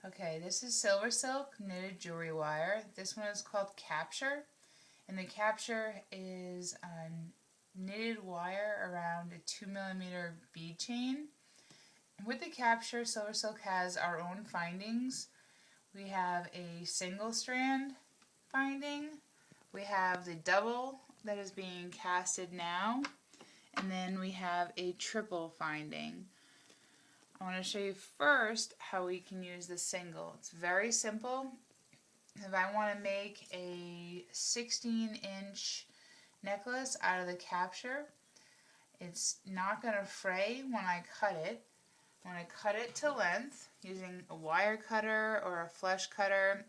Okay, this is SilverSilk knitted jewelry wire. This one is called Capture, and the Capture is a knitted wire around a 2mm bead chain. With the Capture, SilverSilk has our own findings. We have a single strand finding, we have the double that is being casted now, and then we have a triple finding. I want to show you first how we can use the single. It's very simple. If I want to make a 16-inch necklace out of the Capture, it's not going to fray when I cut it. When I cut it to length using a wire cutter or a flesh cutter,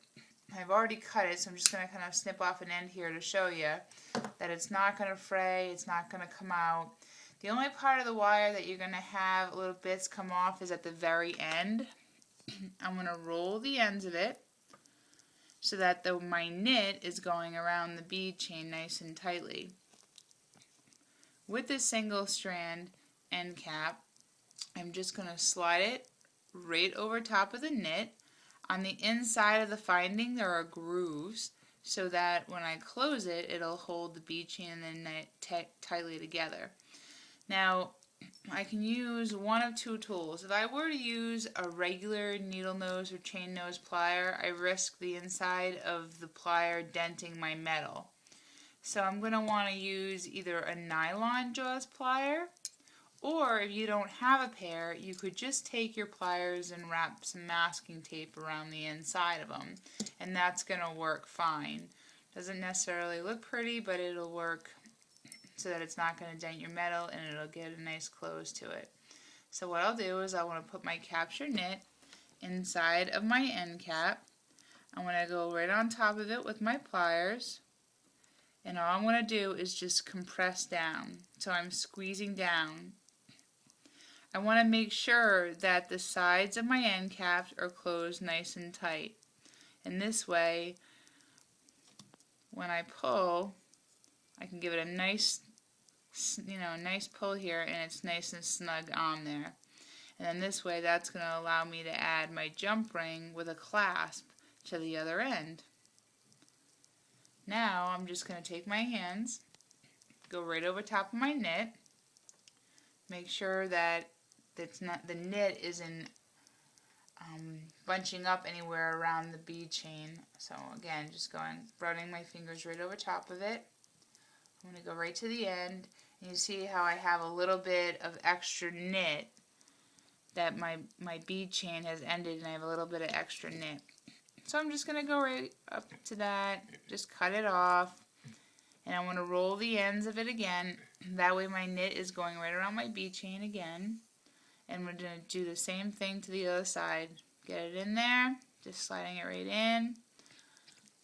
I've already cut it, so I'm just going to kind of snip off an end here to show you that it's not going to fray, it's not going to come out. The only part of the wire that you're going to have little bits come off is at the very end. I'm going to roll the ends of it so that my knit is going around the bead chain nice and tightly. With this single strand end cap, I'm just going to slide it right over top of the knit. On the inside of the finding there are grooves so that when I close it, it'll hold the bead chain and the knit tightly together. Now, I can use one of two tools. If I were to use a regular needle nose or chain nose plier, I risk the inside of the plier denting my metal. So I'm going to want to use either a nylon jaws plier, or if you don't have a pair, you could just take your pliers and wrap some masking tape around the inside of them, and that's going to work fine. Doesn't necessarily look pretty, but it'll work so that it's not going to dent your metal and it'll get a nice close to it. So what I'll do is I want to put my Capture knit inside of my end cap. I'm going to go right on top of it with my pliers, and all I'm going to do is just compress down. So I'm squeezing down. I want to make sure that the sides of my end caps are closed nice and tight. And this way, when I pull, I can give it a nice pull here, and it's nice and snug on there. And then this way, that's going to allow me to add my jump ring with a clasp to the other end. Now I'm just going to take my hands, go right over top of my knit, make sure that the knit isn't bunching up anywhere around the bead chain. So again, just running my fingers right over top of it. I'm going to go right to the end, and you see how I have a little bit of extra knit, that my bead chain has ended and I have a little bit of extra knit. So I'm just going to go right up to that, just cut it off, and I want to roll the ends of it again. That way my knit is going right around my bead chain again. And we're going to do the same thing to the other side. Get it in there, just sliding it right in.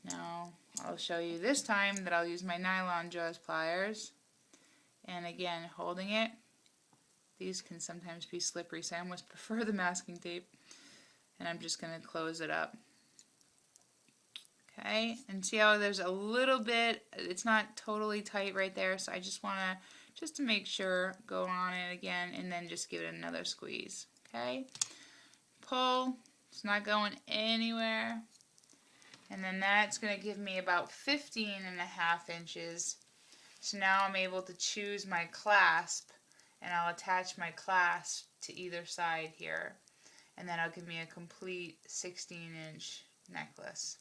Now I'll show you this time that I'll use my nylon jaws pliers, and again holding it. These can sometimes be slippery, so I almost prefer the masking tape, and I'm just going to close it up. Okay, and see how there's a little bit, it's not totally tight right there, so I just want to, just to make sure, go on it again and then just give it another squeeze. Okay, pull, it's not going anywhere. And then that's going to give me about 15.5 inches. So now I'm able to choose my clasp, and I'll attach my clasp to either side here. And then it'll give me a complete 16-inch necklace.